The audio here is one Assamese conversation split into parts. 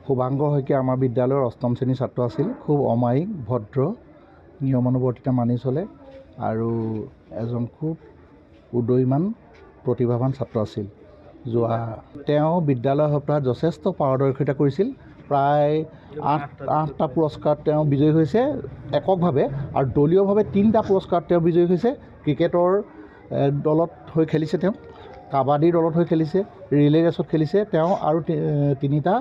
শুভাংকৰ শইকীয়া আমাৰ বিদ্যালয়ৰ অষ্টম শ্ৰেণীৰ ছাত্ৰ আছিল। খুব অমায়িক, ভদ্ৰ, নিয়মানুৱৰ্তিতা মানি চলে আৰু এজন খুব উদয়মান প্ৰতিভাৱান ছাত্ৰ আছিল। তেওঁ বিদ্যালয় সপ্তাহত যথেষ্ট পাৰদৰ্শিতা কৰিছিল। প্ৰায় 8টা পুৰস্কাৰত তেওঁ বিজয়ী হৈছে এককভাৱে, আৰু দলীয়ভাৱে 3টা পুৰস্কাৰত তেওঁ বিজয়ী হৈছে। ক্ৰিকেটৰ দলত হৈ খেলিছে, তেওঁ কাবাডীৰ দলত হৈ খেলিছে, ৰিলে ৰেচত খেলিছে তেওঁ, আৰু 3টা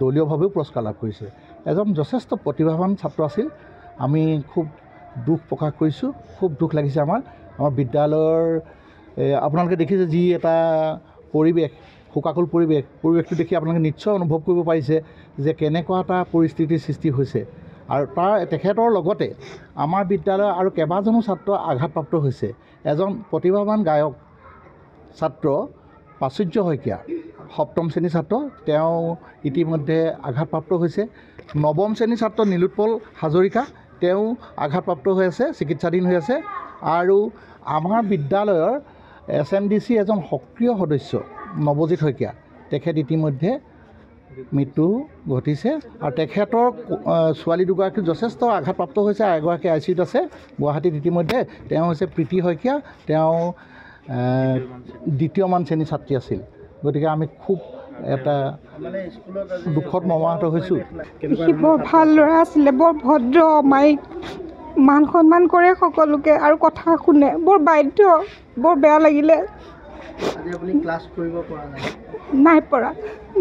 দলীয়ভাৱেও পুৰস্কাৰ লাভ কৰিছে। এজন যথেষ্ট প্ৰতিভাৱান ছাত্ৰ আছিল। আমি খুব দুখ প্ৰকাশ কৰিছোঁ, খুব দুখ লাগিছে আমাৰ বিদ্যালয়ৰ আপোনালোকে দেখিছে যি এটা পৰিৱেশ, শোকাকুল পৰিৱেশটো দেখি আপোনালোকে নিশ্চয় অনুভৱ কৰিব পাৰিছে যে কেনেকুৱা এটা পৰিস্থিতিৰ সৃষ্টি হৈছে। আৰু তেখেতৰ লগতে আমাৰ বিদ্যালয়ৰ আৰু কেইবাজনো ছাত্ৰ আঘাতপ্ৰাপ্ত হৈছে। এজন প্ৰতিভাৱান গায়ক ছাত্ৰ প্ৰাচুৰ্য শইকীয়া, 7ম শ্ৰেণীৰ ছাত্ৰ, তেওঁ ইতিমধ্যে আঘাতপ্ৰাপ্ত হৈছে। 9ম শ্ৰেণীৰ ছাত্ৰ নীলোৎপল হাজৰিকা, তেওঁ আঘাতপ্ৰাপ্ত হৈ আছে, চিকিৎসাধীন হৈ আছে। আৰু আমাৰ বিদ্যালয়ৰ SMDC এজন সক্ৰিয় সদস্য নৱজিৎ শইকীয়া, তেখেত ইতিমধ্যে মৃত্যু ঘটিছে। আৰু তেখেতৰ ছোৱালী দুগৰাকী যথেষ্ট আঘাতপ্ৰাপ্ত হৈছে, আৰু এগৰাকী ICUত আছে গুৱাহাটীত ইতিমধ্যে। তেওঁ হৈছে প্ৰীতি শইকীয়া, তেওঁ 2য় মান শ্ৰেণীৰ ছাত্ৰী আছিল। গতিকে আমি খুব এটা দুখত মৰ্মাহত হৈছোঁ। সি বৰ ভাল ল'ৰা আছিলে, বৰ ভদ্ৰ, অমায়িক, মান সন্মান কৰে সকলোকে আৰু কথা শুনে, বৰ বাধ্য। বৰ বেয়া লাগিলে। নাই পৰা।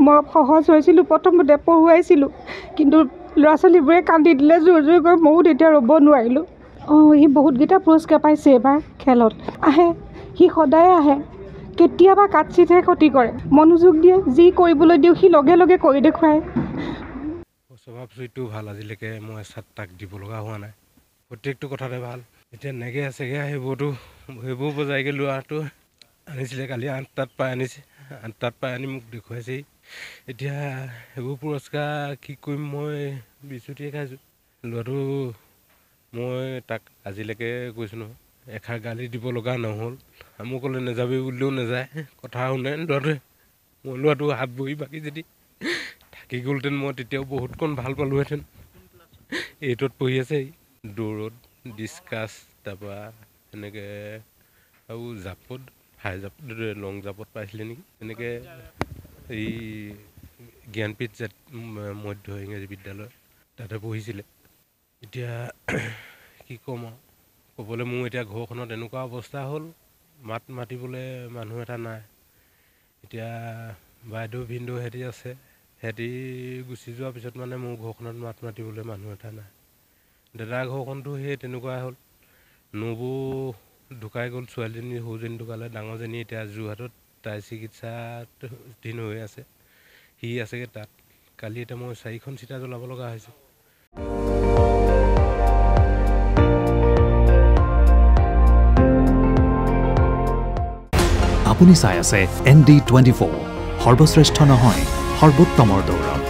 মই সহজ হৈছিলোঁ, প্ৰথমতে পঢ়ুৱাইছিলোঁ, কিন্তু ল'ৰা ছোৱালীবোৰে কান্দি দিলে জোৰ জোৰ কৰি, ময়ো তেতিয়া ৰ'ব নোৱাৰিলোঁ। সি বহুতকেইটা পুৰস্কাৰ পাইছে এইবাৰ খেলত। আহে, সি সদায় আহে। কেতিয়াবা কাটচিটহে ক্ষতি কৰে, মনোযোগ দিয়ে, যি কৰিবলৈ দিওঁ সি লগে লগে কৰি দেখুৱায়। স্বভাৱ চৰিত্ৰও ভাল। আজিলৈকে মই তাক দিব লগা হোৱা নাই, প্ৰত্যেকটো কথাতে ভাল। এতিয়া নেগেৰা চেগেৰা সেইবোৰ বজাইকৈ লোৱাটো আনিছিলে, কালি 8টাত পাই আনিছে, 8টাত পাই আনি মোক দেখুৱাইছেহি। এতিয়া সেইবোৰ পুৰস্কাৰ কি কৰিম মই বিচুতিয়ে খাইছোঁ। ল'ৰাটো মই তাক আজিলৈকে কৈছোঁ নহয়, এষাৰ গালি দিব লগা নহ'ল। মোক ক'লে নাযাবি বুলিলেও নাযায়, কথা শুনে ল'ৰাটোৱে। মই ল'ৰাটো হাত বহি বাকী যদি থাকি গ'লহেঁতেন মই তেতিয়াও বহুতকণ ভাল পালোঁহেঁতেন। 8ত পঢ়ি আছে, দৌৰত ডিছকাছ, তাৰপৰা এনেকৈ আৰু জাপত, হাই জাপত, লং জাপত পাইছিলে নেকি। এনেকৈ এই জ্ঞানপীঠ মধ্য ইংৰাজী বিদ্যালয় তাতে পঢ়িছিলে। এতিয়া কি ক'ম আৰু, ক'বলৈ মোৰ এতিয়া ঘৰখনত এনেকুৱা অৱস্থা হ'ল, মাত মাতিবলৈ মানুহ এটা নাই। এতিয়া বাইদেউ ভিনদেউ সিহঁতি আছে, সিহঁতি গুচি যোৱাৰ পিছত মানে মোৰ ঘৰখনত মাত মাতিবলৈ মানুহ এটা নাই। দাদাৰ ঘৰখনতো সেই তেনেকুৱাই হ'ল। নবৌ ঢুকাই গ'ল, ছোৱালীজনী সৰুজনী ঢুকালে, ডাঙৰজনী এতিয়া যোৰহাটত তাই চিকিৎসাধীন হৈ আছে, সি আছেগৈ তাত। কালি এতিয়া মই 4খন চিতা জ্বলাব লগা হৈছে। আপুনি চাই আছে ND24, সৰ্বশ্ৰেষ্ঠ নহয়, সৰ্বোত্তমৰ দৌৰত।